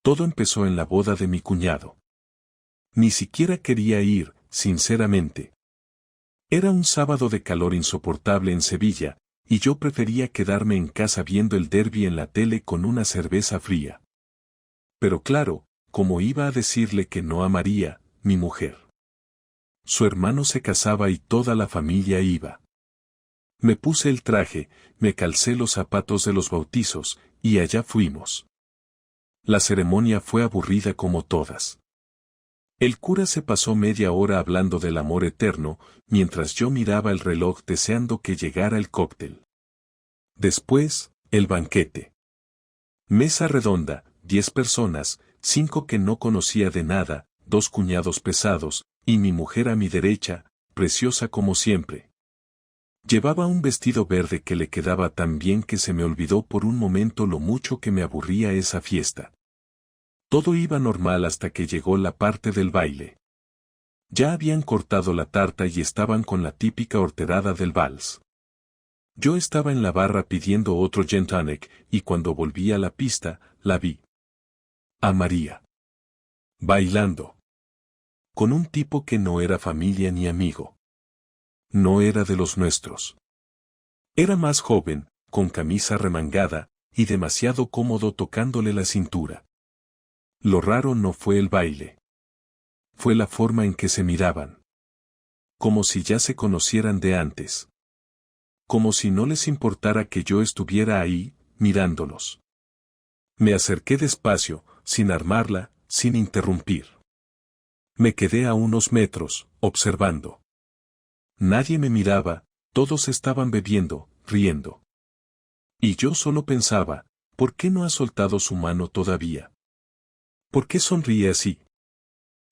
Todo empezó en la boda de mi cuñado. Ni siquiera quería ir, sinceramente. Era un sábado de calor insoportable en Sevilla, y yo prefería quedarme en casa viendo el derbi en la tele con una cerveza fría. Pero claro, ¿cómo iba a decirle que no a María, mi mujer? Su hermano se casaba y toda la familia iba. Me puse el traje, me calcé los zapatos de los bautizos, y allá fuimos. La ceremonia fue aburrida como todas. El cura se pasó media hora hablando del amor eterno, mientras yo miraba el reloj deseando que llegara el cóctel. Después, el banquete. Mesa redonda, 10 personas, 5 que no conocía de nada, 2 cuñados pesados, y mi mujer a mi derecha, preciosa como siempre. Llevaba un vestido verde que le quedaba tan bien que se me olvidó por un momento lo mucho que me aburría esa fiesta. Todo iba normal hasta que llegó la parte del baile. Ya habían cortado la tarta y estaban con la típica horterada del vals. Yo estaba en la barra pidiendo otro gin tonic, y cuando volví a la pista, la vi. A María. Bailando. Con un tipo que no era familia ni amigo. No era de los nuestros. Era más joven, con camisa remangada, y demasiado cómodo tocándole la cintura. Lo raro no fue el baile. Fue la forma en que se miraban. Como si ya se conocieran de antes. Como si no les importara que yo estuviera ahí, mirándolos. Me acerqué despacio, sin armarla, sin interrumpir. Me quedé a unos metros, observando. Nadie me miraba, todos estaban bebiendo, riendo. Y yo solo pensaba, ¿por qué no ha soltado su mano todavía? ¿Por qué sonríe así?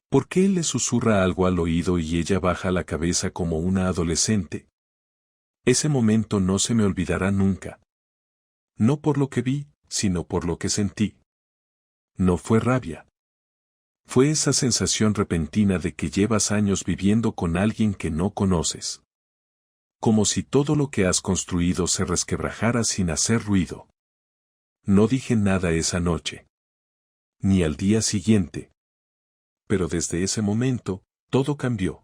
¿Por qué él le susurra algo al oído y ella baja la cabeza como una adolescente? Ese momento no se me olvidará nunca. No por lo que vi, sino por lo que sentí. No fue rabia. Fue esa sensación repentina de que llevas años viviendo con alguien que no conoces. Como si todo lo que has construido se resquebrajara sin hacer ruido. No dije nada esa noche. Ni al día siguiente. Pero desde ese momento, todo cambió.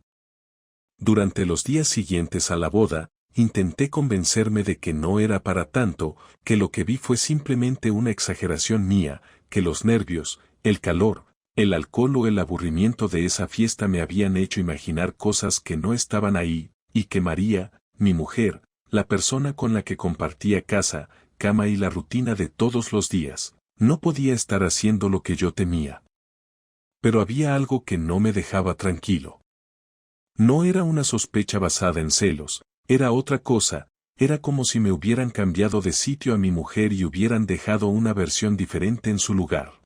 Durante los días siguientes a la boda, intenté convencerme de que no era para tanto, que lo que vi fue simplemente una exageración mía, que los nervios, el calor, el alcohol o el aburrimiento de esa fiesta me habían hecho imaginar cosas que no estaban ahí, y que María, mi mujer, la persona con la que compartía casa, cama y la rutina de todos los días, no podía estar haciendo lo que yo temía. Pero había algo que no me dejaba tranquilo. No era una sospecha basada en celos, era otra cosa, era como si me hubieran cambiado de sitio a mi mujer y hubieran dejado una versión diferente en su lugar.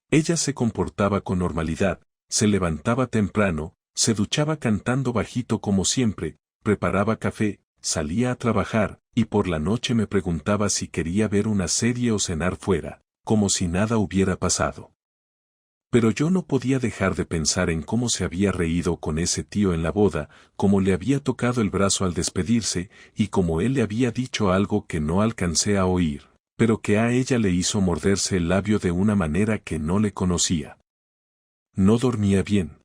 Ella se comportaba con normalidad, se levantaba temprano, se duchaba cantando bajito como siempre, preparaba café, salía a trabajar, y por la noche me preguntaba si quería ver una serie o cenar fuera, como si nada hubiera pasado. Pero yo no podía dejar de pensar en cómo se había reído con ese tío en la boda, cómo le había tocado el brazo al despedirse, y cómo él le había dicho algo que no alcancé a oír, pero que a ella le hizo morderse el labio de una manera que no le conocía. No dormía bien.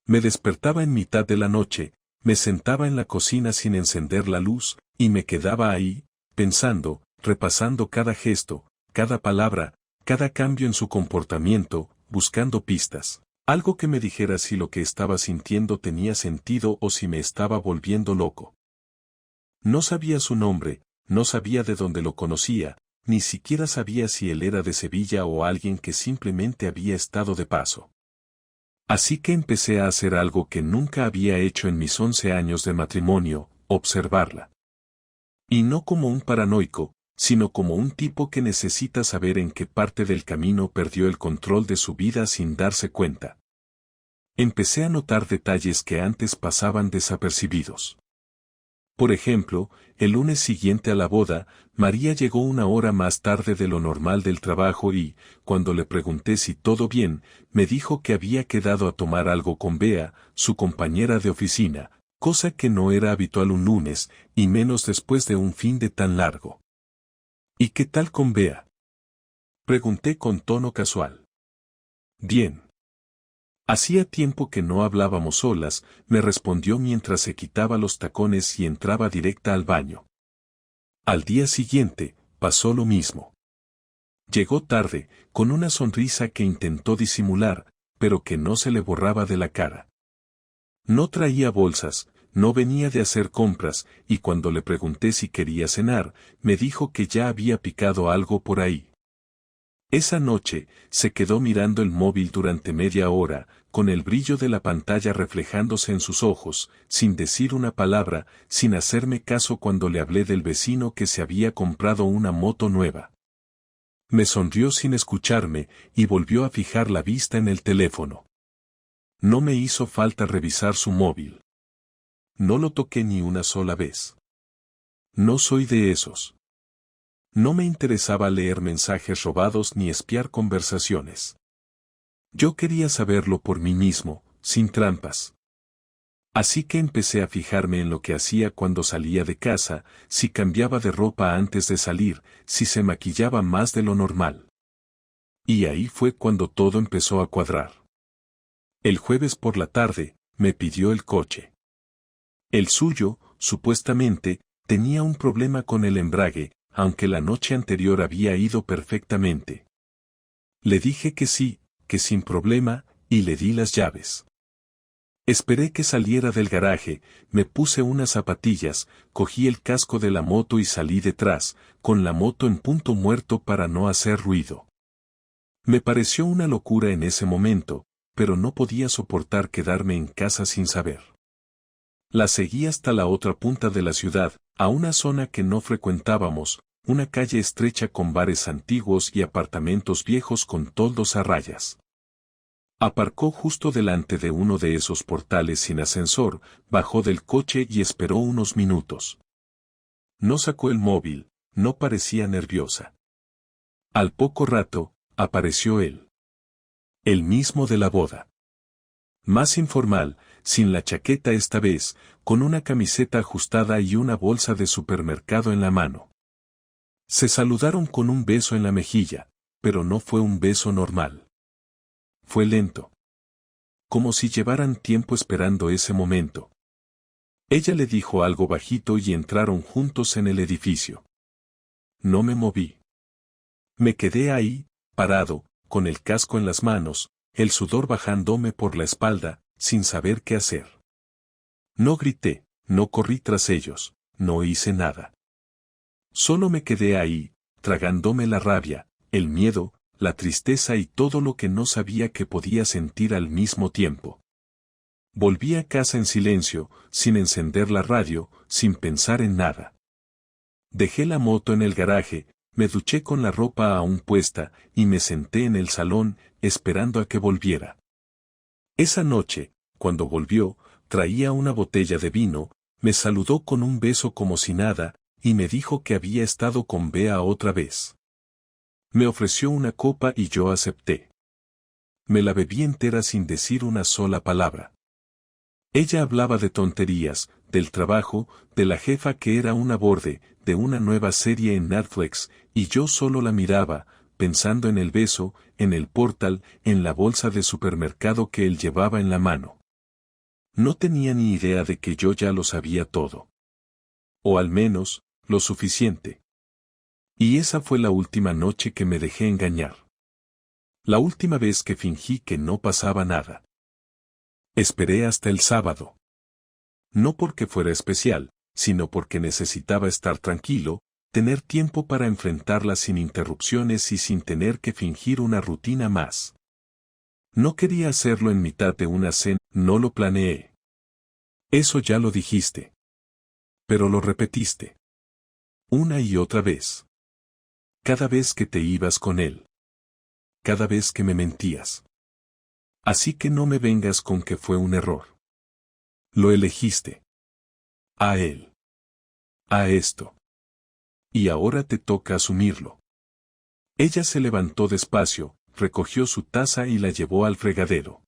Me despertaba en mitad de la noche, me sentaba en la cocina sin encender la luz, y me quedaba ahí, pensando, repasando cada gesto, cada palabra, cada cambio en su comportamiento, buscando pistas. Algo que me dijera si lo que estaba sintiendo tenía sentido o si me estaba volviendo loco. No sabía su nombre, no sabía de dónde lo conocía, ni siquiera sabía si él era de Sevilla o alguien que simplemente había estado de paso. Así que empecé a hacer algo que nunca había hecho en mis 11 años de matrimonio, observarla. Y no como un paranoico, sino como un tipo que necesita saber en qué parte del camino perdió el control de su vida sin darse cuenta. Empecé a notar detalles que antes pasaban desapercibidos. Por ejemplo, el lunes siguiente a la boda, María llegó una hora más tarde de lo normal del trabajo y, cuando le pregunté si todo bien, me dijo que había quedado a tomar algo con Bea, su compañera de oficina, cosa que no era habitual un lunes, y menos después de un fin de tan largo. ¿Y qué tal con Bea?, Pregunté con tono casual. Bien. Hacía tiempo que no hablábamos solas, me respondió mientras se quitaba los tacones y entraba directa al baño. Al día siguiente, pasó lo mismo. Llegó tarde, con una sonrisa que intentó disimular, pero que no se le borraba de la cara. No traía bolsas, no venía de hacer compras, y cuando le pregunté si quería cenar, me dijo que ya había picado algo por ahí. Esa noche, se quedó mirando el móvil durante media hora, con el brillo de la pantalla reflejándose en sus ojos, sin decir una palabra, sin hacerme caso cuando le hablé del vecino que se había comprado una moto nueva. Me sonrió sin escucharme, y volvió a fijar la vista en el teléfono. No me hizo falta revisar su móvil. No lo toqué ni una sola vez. No soy de esos. No me interesaba leer mensajes robados ni espiar conversaciones. Yo quería saberlo por mí mismo, sin trampas. Así que empecé a fijarme en lo que hacía cuando salía de casa, si cambiaba de ropa antes de salir, si se maquillaba más de lo normal. Y ahí fue cuando todo empezó a cuadrar. El jueves por la tarde, me pidió el coche. El suyo, supuestamente, tenía un problema con el embrague, aunque la noche anterior había ido perfectamente. Le dije que sí, que sin problema, y le di las llaves. Esperé que saliera del garaje, me puse unas zapatillas, cogí el casco de la moto y salí detrás, con la moto en punto muerto para no hacer ruido. Me pareció una locura en ese momento, pero no podía soportar quedarme en casa sin saber. La seguí hasta la otra punta de la ciudad, a una zona que no frecuentábamos, una calle estrecha con bares antiguos y apartamentos viejos con toldos a rayas. Aparcó justo delante de uno de esos portales sin ascensor, bajó del coche y esperó unos minutos. No sacó el móvil, no parecía nerviosa. Al poco rato, apareció él. El mismo de la boda. Más informal, sin la chaqueta esta vez, con una camiseta ajustada y una bolsa de supermercado en la mano. Se saludaron con un beso en la mejilla, pero no fue un beso normal. Fue lento. Como si llevaran tiempo esperando ese momento. Ella le dijo algo bajito y entraron juntos en el edificio. No me moví. Me quedé ahí, parado, con el casco en las manos, el sudor bajándome por la espalda, sin saber qué hacer. No grité, no corrí tras ellos, no hice nada. Solo me quedé ahí, tragándome la rabia, el miedo, la tristeza y todo lo que no sabía que podía sentir al mismo tiempo. Volví a casa en silencio, sin encender la radio, sin pensar en nada. Dejé la moto en el garaje, me duché con la ropa aún puesta, y me senté en el salón, esperando a que volviera. Esa noche, cuando volvió, traía una botella de vino, me saludó con un beso como si nada, y me dijo que había estado con Bea otra vez. Me ofreció una copa y yo acepté. Me la bebí entera sin decir una sola palabra. Ella hablaba de tonterías, del trabajo, de la jefa que era una borde, de una nueva serie en Netflix, y yo solo la miraba, pensando en el beso, en el portal, en la bolsa de supermercado que él llevaba en la mano. No tenía ni idea de que yo ya lo sabía todo. O al menos, lo suficiente. Y esa fue la última noche que me dejé engañar. La última vez que fingí que no pasaba nada. Esperé hasta el sábado. No porque fuera especial, sino porque necesitaba estar tranquilo, tener tiempo para enfrentarla sin interrupciones y sin tener que fingir una rutina más. No quería hacerlo en mitad de una cena, no lo planeé. Eso ya lo dijiste. Pero lo repetiste. Una y otra vez. Cada vez que te ibas con él. Cada vez que me mentías. Así que no me vengas con que fue un error. Lo elegiste. A él. A esto. Y ahora te toca asumirlo. Ella se levantó despacio, recogió su taza y la llevó al fregadero.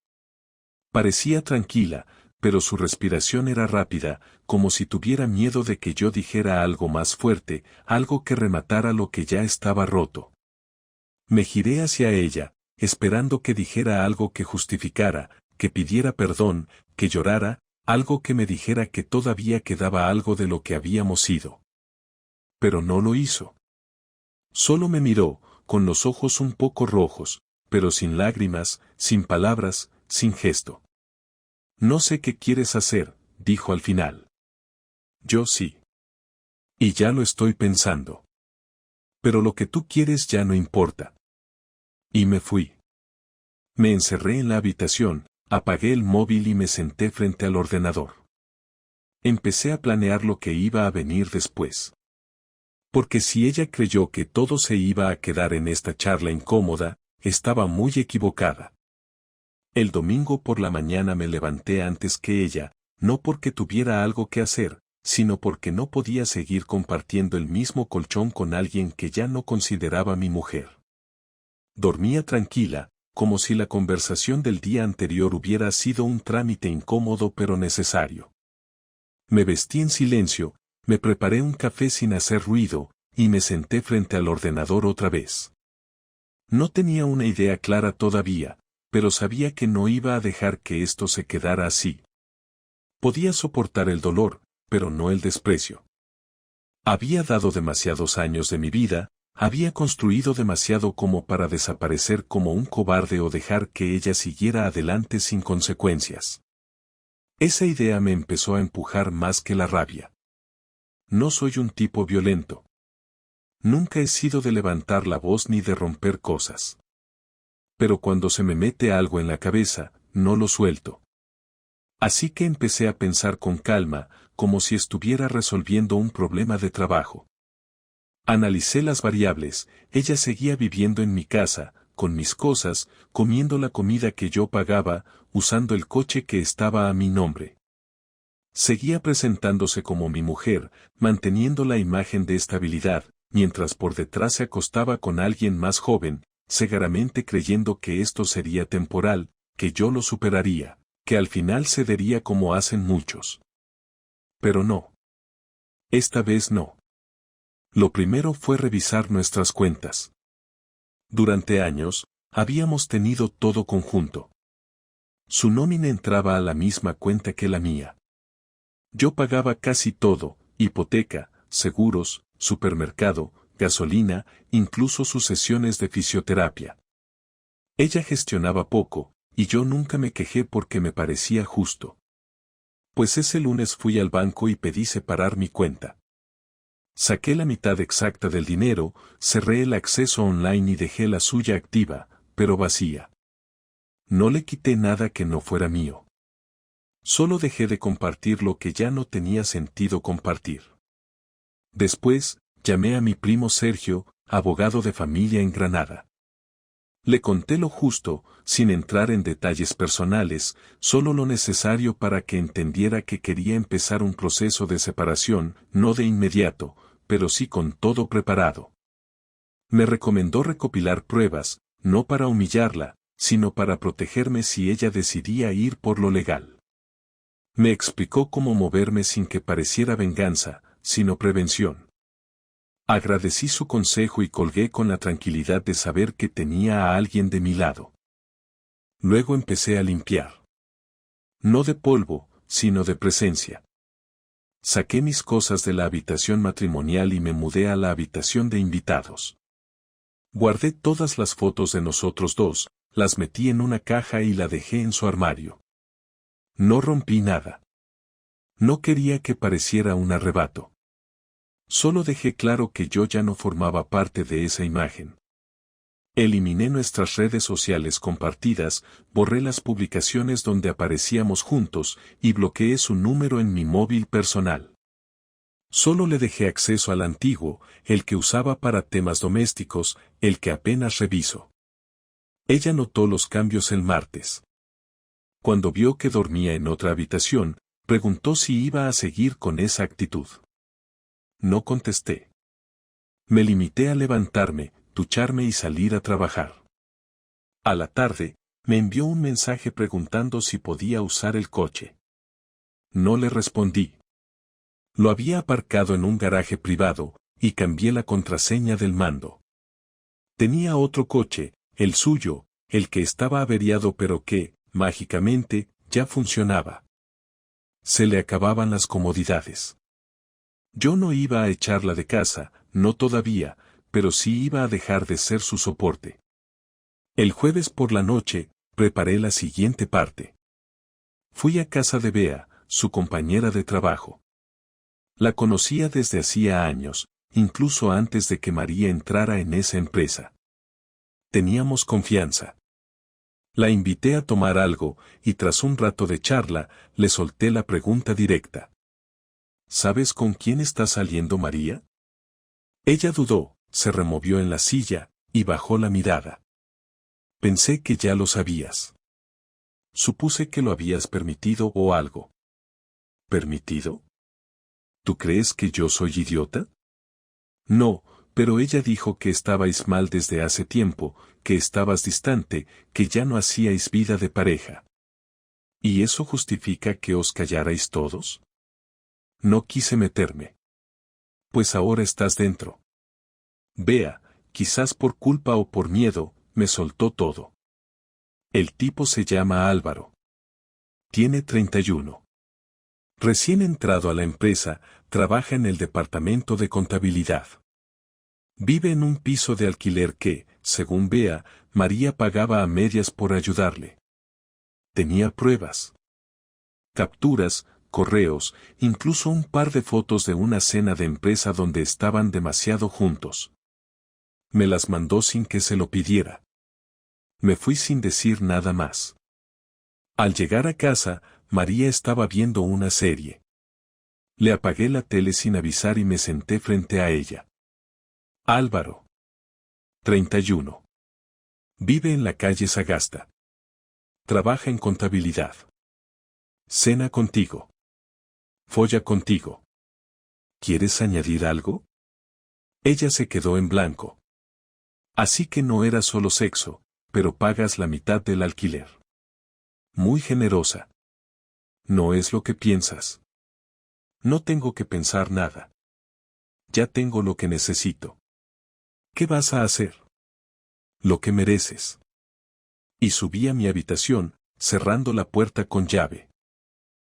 Parecía tranquila, pero su respiración era rápida, como si tuviera miedo de que yo dijera algo más fuerte, algo que rematara lo que ya estaba roto. Me giré hacia ella, esperando que dijera algo que justificara, que pidiera perdón, que llorara, algo que me dijera que todavía quedaba algo de lo que habíamos sido. Pero no lo hizo. Solo me miró, con los ojos un poco rojos, pero sin lágrimas, sin palabras, sin gesto. No sé qué quieres hacer, dijo al final. Yo sí. Y ya lo estoy pensando. Pero lo que tú quieres ya no importa. Y me fui. Me encerré en la habitación, apagué el móvil y me senté frente al ordenador. Empecé a planear lo que iba a venir después. Porque si ella creyó que todo se iba a quedar en esta charla incómoda, estaba muy equivocada. El domingo por la mañana me levanté antes que ella, no porque tuviera algo que hacer, sino porque no podía seguir compartiendo el mismo colchón con alguien que ya no consideraba mi mujer. Dormía tranquila, como si la conversación del día anterior hubiera sido un trámite incómodo pero necesario. Me vestí en silencio, me preparé un café sin hacer ruido, y me senté frente al ordenador otra vez. No tenía una idea clara todavía, pero sabía que no iba a dejar que esto se quedara así. Podía soportar el dolor, pero no el desprecio. Había dado demasiados años de mi vida, había construido demasiado como para desaparecer como un cobarde o dejar que ella siguiera adelante sin consecuencias. Esa idea me empezó a empujar más que la rabia. No soy un tipo violento. Nunca he sido de levantar la voz ni de romper cosas. Pero cuando se me mete algo en la cabeza, no lo suelto. Así que empecé a pensar con calma, como si estuviera resolviendo un problema de trabajo. Analicé las variables, ella seguía viviendo en mi casa, con mis cosas, comiendo la comida que yo pagaba, usando el coche que estaba a mi nombre. Seguía presentándose como mi mujer, manteniendo la imagen de estabilidad, mientras por detrás se acostaba con alguien más joven, cegaramente creyendo que esto sería temporal, que yo lo superaría, que al final cedería como hacen muchos. Pero no. Esta vez no. Lo primero fue revisar nuestras cuentas. Durante años, habíamos tenido todo conjunto. Su nómina entraba a la misma cuenta que la mía. Yo pagaba casi todo, hipoteca, seguros, supermercado, gasolina, incluso sus sesiones de fisioterapia. Ella gestionaba poco, y yo nunca me quejé porque me parecía justo. Pues ese lunes fui al banco y pedí separar mi cuenta. Saqué la mitad exacta del dinero, cerré el acceso online y dejé la suya activa, pero vacía. No le quité nada que no fuera mío. Solo dejé de compartir lo que ya no tenía sentido compartir. Después, llamé a mi primo Sergio, abogado de familia en Granada. Le conté lo justo, sin entrar en detalles personales, solo lo necesario para que entendiera que quería empezar un proceso de separación, no de inmediato, pero sí con todo preparado. Me recomendó recopilar pruebas, no para humillarla, sino para protegerme si ella decidía ir por lo legal. Me explicó cómo moverme sin que pareciera venganza, sino prevención. Agradecí su consejo y colgué con la tranquilidad de saber que tenía a alguien de mi lado. Luego empecé a limpiar. No de polvo, sino de presencia. Saqué mis cosas de la habitación matrimonial y me mudé a la habitación de invitados. Guardé todas las fotos de nosotros dos, las metí en una caja y la dejé en su armario. No rompí nada. No quería que pareciera un arrebato. Solo dejé claro que yo ya no formaba parte de esa imagen. Eliminé nuestras redes sociales compartidas, borré las publicaciones donde aparecíamos juntos y bloqueé su número en mi móvil personal. Solo le dejé acceso al antiguo, el que usaba para temas domésticos, el que apenas reviso. Ella notó los cambios el martes. Cuando vio que dormía en otra habitación, preguntó si iba a seguir con esa actitud. No contesté. Me limité a levantarme, ducharme y salir a trabajar. A la tarde, me envió un mensaje preguntando si podía usar el coche. No le respondí. Lo había aparcado en un garaje privado, y cambié la contraseña del mando. Tenía otro coche, el suyo, el que estaba averiado pero que, mágicamente, ya funcionaba. Se le acababan las comodidades. Yo no iba a echarla de casa, no todavía, pero sí iba a dejar de ser su soporte. El jueves por la noche, preparé la siguiente parte. Fui a casa de Bea, su compañera de trabajo. La conocía desde hacía años, incluso antes de que María entrara en esa empresa. Teníamos confianza. La invité a tomar algo, y tras un rato de charla, le solté la pregunta directa. ¿Sabes con quién está saliendo María? Ella dudó, se removió en la silla, y bajó la mirada. Pensé que ya lo sabías. Supuse que lo habías permitido o algo. ¿Permitido? ¿Tú crees que yo soy idiota? No, pero ella dijo que estabais mal desde hace tiempo, que estabas distante, que ya no hacíais vida de pareja. ¿Y eso justifica que os callarais todos? No quise meterme. Pues ahora estás dentro. Bea, quizás por culpa o por miedo, me soltó todo. El tipo se llama Álvaro. Tiene 31. Recién entrado a la empresa, trabaja en el departamento de contabilidad. Vive en un piso de alquiler que, según Bea, María pagaba a medias por ayudarle. Tenía pruebas. Capturas, correos, incluso un par de fotos de una cena de empresa donde estaban demasiado juntos. Me las mandó sin que se lo pidiera. Me fui sin decir nada más. Al llegar a casa, María estaba viendo una serie. Le apagué la tele sin avisar y me senté frente a ella. Álvaro. 31. Vive en la calle Sagasta. Trabaja en contabilidad. Cena contigo. Folla contigo. ¿Quieres añadir algo? Ella se quedó en blanco. Así que no era solo sexo, pero pagas la mitad del alquiler. Muy generosa. No es lo que piensas. No tengo que pensar nada. Ya tengo lo que necesito. ¿Qué vas a hacer? Lo que mereces. Y subí a mi habitación, cerrando la puerta con llave.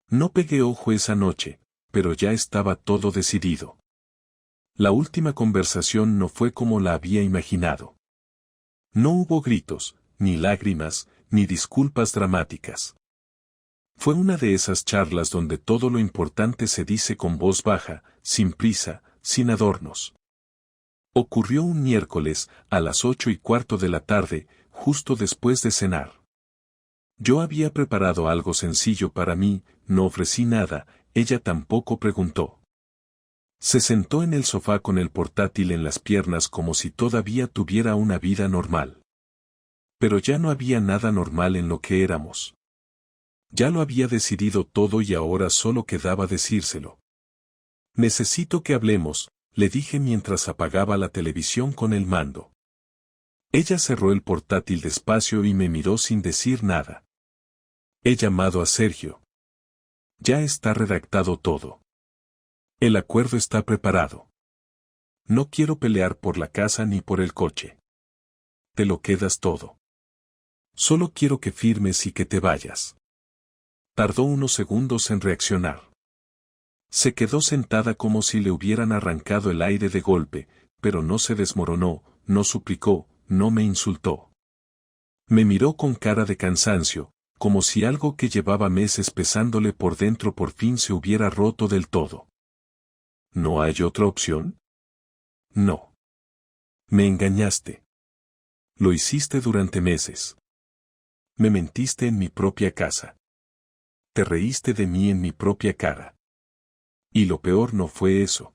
No pegué ojo esa noche, pero ya estaba todo decidido. La última conversación no fue como la había imaginado. No hubo gritos, ni lágrimas, ni disculpas dramáticas. Fue una de esas charlas donde todo lo importante se dice con voz baja, sin prisa, sin adornos. Ocurrió un miércoles, a las 8:15 de la tarde, justo después de cenar. Yo había preparado algo sencillo para mí, no ofrecí nada, ella tampoco preguntó. Se sentó en el sofá con el portátil en las piernas como si todavía tuviera una vida normal. Pero ya no había nada normal en lo que éramos. Ya lo había decidido todo y ahora solo quedaba decírselo. Necesito que hablemos, le dije mientras apagaba la televisión con el mando. Ella cerró el portátil despacio y me miró sin decir nada. He llamado a Sergio. Ya está redactado todo. El acuerdo está preparado. No quiero pelear por la casa ni por el coche. Te lo quedas todo. Solo quiero que firmes y que te vayas. Tardó unos segundos en reaccionar. Se quedó sentada como si le hubieran arrancado el aire de golpe, pero no se desmoronó, no suplicó, no me insultó. Me miró con cara de cansancio, como si algo que llevaba meses pesándole por dentro por fin se hubiera roto del todo. ¿No hay otra opción? No. Me engañaste. Lo hiciste durante meses. Me mentiste en mi propia casa. Te reíste de mí en mi propia cara. Y lo peor no fue eso.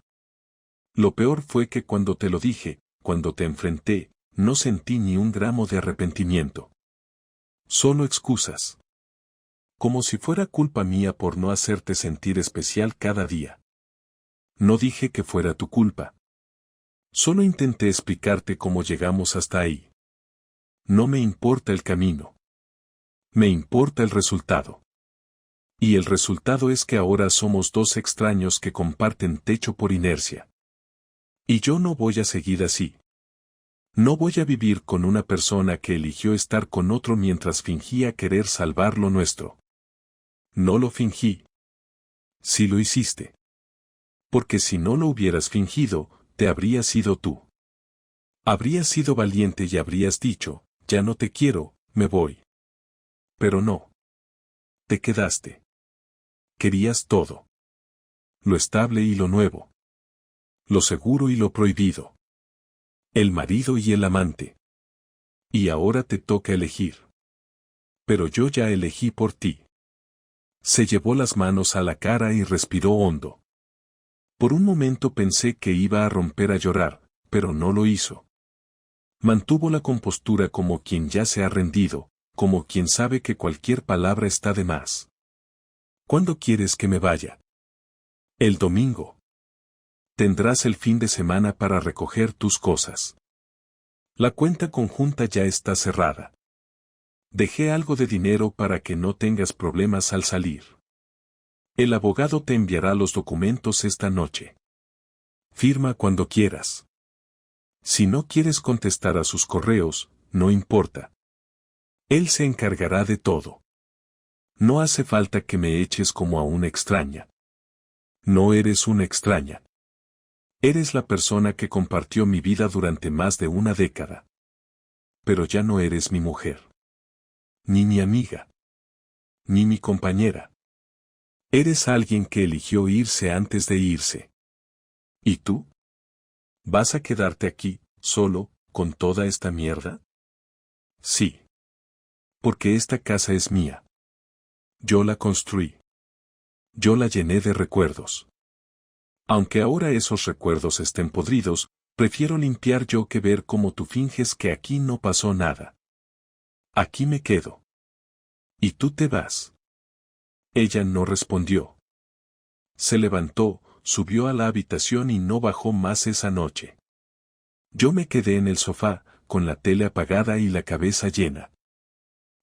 Lo peor fue que cuando te lo dije, cuando te enfrenté, no sentí ni un gramo de arrepentimiento. Solo excusas. Como si fuera culpa mía por no hacerte sentir especial cada día. No dije que fuera tu culpa. Solo intenté explicarte cómo llegamos hasta ahí. No me importa el camino. Me importa el resultado. Y el resultado es que ahora somos dos extraños que comparten techo por inercia. Y yo no voy a seguir así. No voy a vivir con una persona que eligió estar con otro mientras fingía querer salvar lo nuestro. No lo fingí. Sí lo hiciste. Porque si no lo hubieras fingido, te habrías sido tú. Habrías sido valiente y habrías dicho, ya no te quiero, me voy. Pero no. Te quedaste. Querías todo. Lo estable y lo nuevo. Lo seguro y lo prohibido. El marido y el amante. Y ahora te toca elegir. Pero yo ya elegí por ti. Se llevó las manos a la cara y respiró hondo. Por un momento pensé que iba a romper a llorar, pero no lo hizo. Mantuvo la compostura como quien ya se ha rendido, como quien sabe que cualquier palabra está de más. ¿Cuándo quieres que me vaya? El domingo. Tendrás el fin de semana para recoger tus cosas. La cuenta conjunta ya está cerrada. Dejé algo de dinero para que no tengas problemas al salir. El abogado te enviará los documentos esta noche. Firma cuando quieras. Si no quieres contestar a sus correos, no importa. Él se encargará de todo. No hace falta que me eches como a una extraña. No eres una extraña. Eres la persona que compartió mi vida durante más de una década. Pero ya no eres mi mujer. Ni mi amiga. Ni mi compañera. Eres alguien que eligió irse antes de irse. ¿Y tú? ¿Vas a quedarte aquí, solo, con toda esta mierda? Sí. Porque esta casa es mía. Yo la construí. Yo la llené de recuerdos. Aunque ahora esos recuerdos estén podridos, prefiero limpiar yo que ver cómo tú finges que aquí no pasó nada. Aquí me quedo. ¿Y tú te vas? Ella no respondió. Se levantó, subió a la habitación y no bajó más esa noche. Yo me quedé en el sofá, con la tele apagada y la cabeza llena.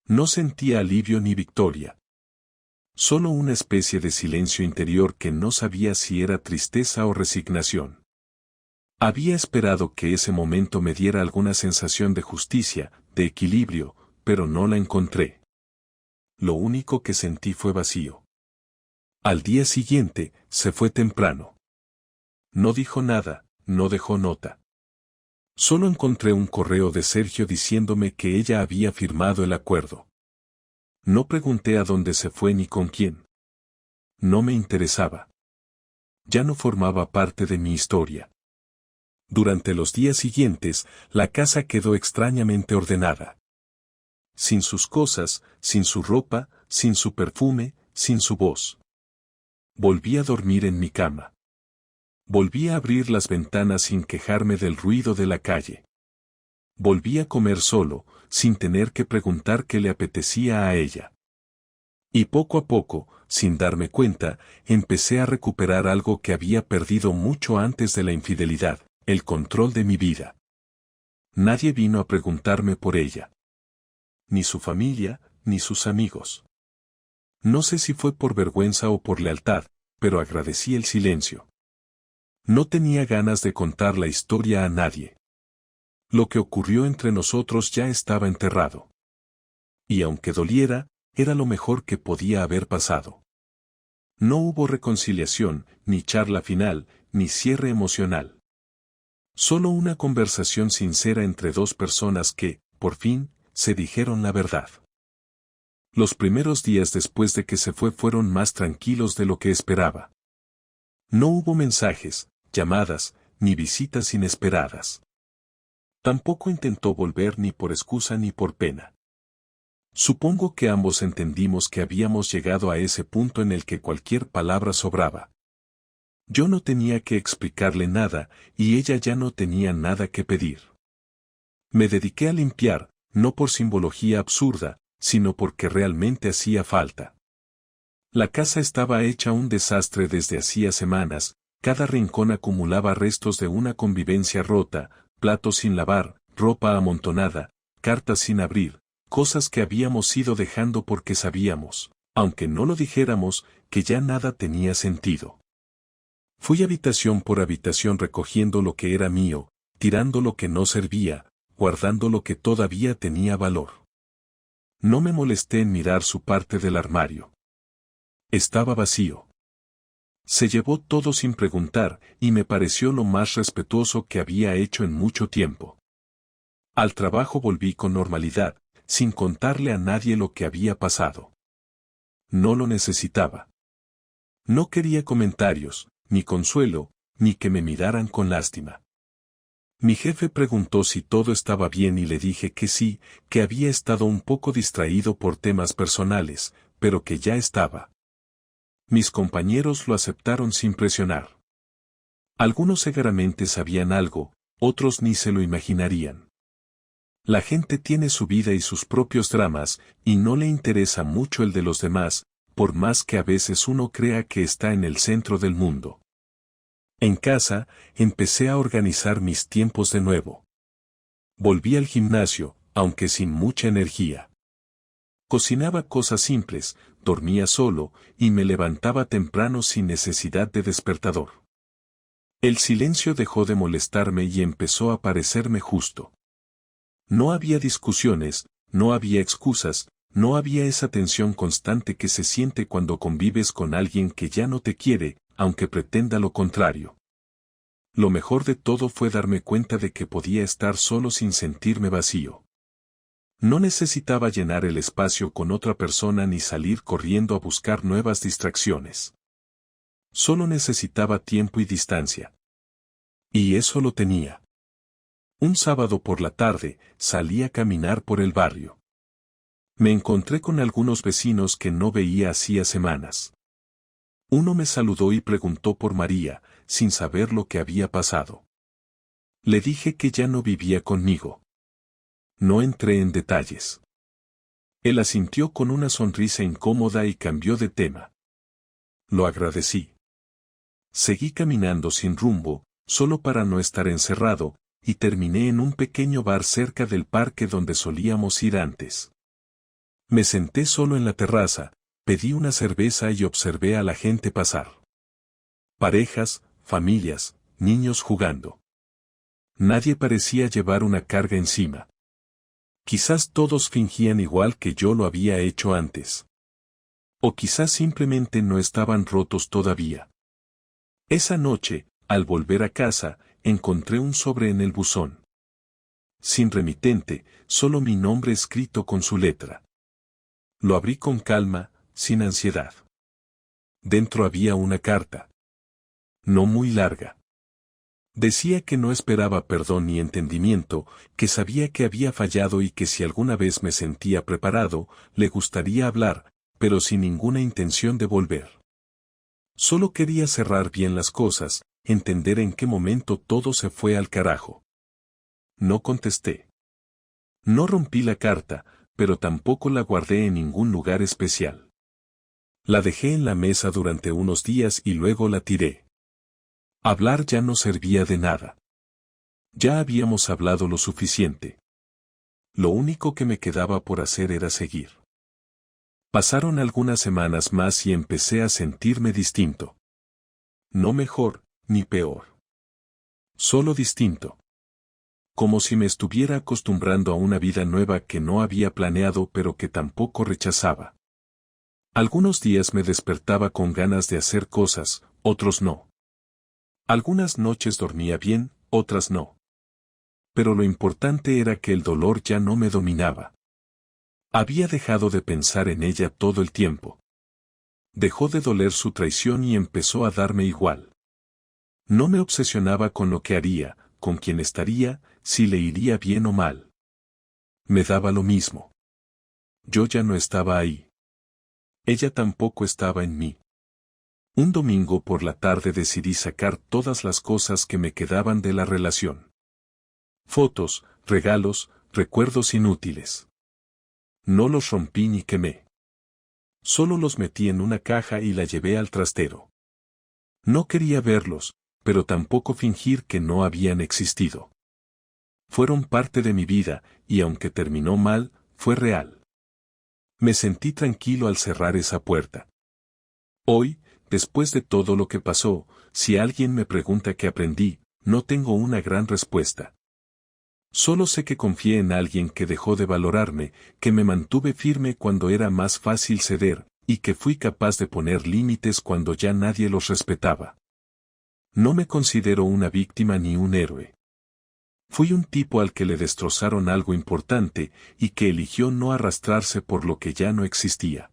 No sentía alivio ni victoria. Solo una especie de silencio interior que no sabía si era tristeza o resignación. Había esperado que ese momento me diera alguna sensación de justicia, de equilibrio, pero no la encontré. Lo único que sentí fue vacío. Al día siguiente, se fue temprano. No dijo nada, no dejó nota. Solo encontré un correo de Sergio diciéndome que ella había firmado el acuerdo. No pregunté a dónde se fue ni con quién. No me interesaba. Ya no formaba parte de mi historia. Durante los días siguientes, la casa quedó extrañamente ordenada. Sin sus cosas, sin su ropa, sin su perfume, sin su voz. Volví a dormir en mi cama. Volví a abrir las ventanas sin quejarme del ruido de la calle. Volví a comer solo, sin tener que preguntar qué le apetecía a ella. Y poco a poco, sin darme cuenta, empecé a recuperar algo que había perdido mucho antes de la infidelidad, el control de mi vida. Nadie vino a preguntarme por ella. Ni su familia, ni sus amigos. No sé si fue por vergüenza o por lealtad, pero agradecí el silencio. No tenía ganas de contar la historia a nadie. Lo que ocurrió entre nosotros ya estaba enterrado. Y aunque doliera, era lo mejor que podía haber pasado. No hubo reconciliación, ni charla final, ni cierre emocional. Solo una conversación sincera entre dos personas que, por fin, se dijeron la verdad. Los primeros días después de que se fue fueron más tranquilos de lo que esperaba. No hubo mensajes, llamadas, ni visitas inesperadas. Tampoco intentó volver ni por excusa ni por pena. Supongo que ambos entendimos que habíamos llegado a ese punto en el que cualquier palabra sobraba. Yo no tenía que explicarle nada, y ella ya no tenía nada que pedir. Me dediqué a limpiar, no por simbología absurda, sino porque realmente hacía falta. La casa estaba hecha un desastre desde hacía semanas, cada rincón acumulaba restos de una convivencia rota, platos sin lavar, ropa amontonada, cartas sin abrir, cosas que habíamos ido dejando porque sabíamos, aunque no lo dijéramos, que ya nada tenía sentido. Fui habitación por habitación recogiendo lo que era mío, tirando lo que no servía, guardando lo que todavía tenía valor. No me molesté en mirar su parte del armario. Estaba vacío. Se llevó todo sin preguntar y me pareció lo más respetuoso que había hecho en mucho tiempo. Al trabajo volví con normalidad, sin contarle a nadie lo que había pasado. No lo necesitaba. No quería comentarios, ni consuelo, ni que me miraran con lástima. Mi jefe preguntó si todo estaba bien y le dije que sí, que había estado un poco distraído por temas personales, pero que ya estaba. Mis compañeros lo aceptaron sin presionar. Algunos seguramente sabían algo, otros ni se lo imaginarían. La gente tiene su vida y sus propios dramas, y no le interesa mucho el de los demás, por más que a veces uno crea que está en el centro del mundo. En casa, empecé a organizar mis tiempos de nuevo. Volví al gimnasio, aunque sin mucha energía. Cocinaba cosas simples, dormía solo, y me levantaba temprano sin necesidad de despertador. El silencio dejó de molestarme y empezó a parecerme justo. No había discusiones, no había excusas, no había esa tensión constante que se siente cuando convives con alguien que ya no te quiere, aunque pretenda lo contrario. Lo mejor de todo fue darme cuenta de que podía estar solo sin sentirme vacío. No necesitaba llenar el espacio con otra persona ni salir corriendo a buscar nuevas distracciones. Solo necesitaba tiempo y distancia. Y eso lo tenía. Un sábado por la tarde, salí a caminar por el barrio. Me encontré con algunos vecinos que no veía hacía semanas. Uno me saludó y preguntó por María, sin saber lo que había pasado. Le dije que ya no vivía conmigo. No entré en detalles. Él asintió con una sonrisa incómoda y cambió de tema. Lo agradecí. Seguí caminando sin rumbo, solo para no estar encerrado, y terminé en un pequeño bar cerca del parque donde solíamos ir antes. Me senté solo en la terraza, pedí una cerveza y observé a la gente pasar. Parejas, familias, niños jugando. Nadie parecía llevar una carga encima. Quizás todos fingían igual que yo lo había hecho antes. O quizás simplemente no estaban rotos todavía. Esa noche, al volver a casa, encontré un sobre en el buzón. Sin remitente, solo mi nombre escrito con su letra. Lo abrí con calma, sin ansiedad. Dentro había una carta. No muy larga. Decía que no esperaba perdón ni entendimiento, que sabía que había fallado y que si alguna vez me sentía preparado, le gustaría hablar, pero sin ninguna intención de volver. Solo quería cerrar bien las cosas, entender en qué momento todo se fue al carajo. No contesté. No rompí la carta, pero tampoco la guardé en ningún lugar especial. La dejé en la mesa durante unos días y luego la tiré. Hablar ya no servía de nada. Ya habíamos hablado lo suficiente. Lo único que me quedaba por hacer era seguir. Pasaron algunas semanas más y empecé a sentirme distinto. No mejor, ni peor. Solo distinto. Como si me estuviera acostumbrando a una vida nueva que no había planeado pero que tampoco rechazaba. Algunos días me despertaba con ganas de hacer cosas, otros no. Algunas noches dormía bien, otras no. Pero lo importante era que el dolor ya no me dominaba. Había dejado de pensar en ella todo el tiempo. Dejó de doler su traición y empezó a darme igual. No me obsesionaba con lo que haría, con quién estaría, si le iría bien o mal. Me daba lo mismo. Yo ya no estaba ahí. Ella tampoco estaba en mí. Un domingo por la tarde decidí sacar todas las cosas que me quedaban de la relación. Fotos, regalos, recuerdos inútiles. No los rompí ni quemé. Solo los metí en una caja y la llevé al trastero. No quería verlos, pero tampoco fingir que no habían existido. Fueron parte de mi vida, y aunque terminó mal, fue real. Me sentí tranquilo al cerrar esa puerta. Hoy, después de todo lo que pasó, si alguien me pregunta qué aprendí, no tengo una gran respuesta. Solo sé que confié en alguien que dejó de valorarme, que me mantuve firme cuando era más fácil ceder, y que fui capaz de poner límites cuando ya nadie los respetaba. No me considero una víctima ni un héroe. Fui un tipo al que le destrozaron algo importante y que eligió no arrastrarse por lo que ya no existía.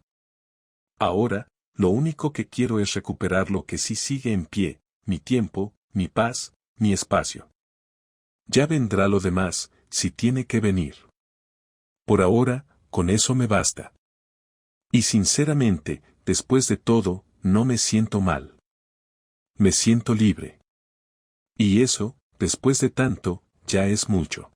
Ahora, lo único que quiero es recuperar lo que sí sigue en pie, mi tiempo, mi paz, mi espacio. Ya vendrá lo demás, si tiene que venir. Por ahora, con eso me basta. Y sinceramente, después de todo, no me siento mal. Me siento libre. Y eso, después de tanto, ya es mucho.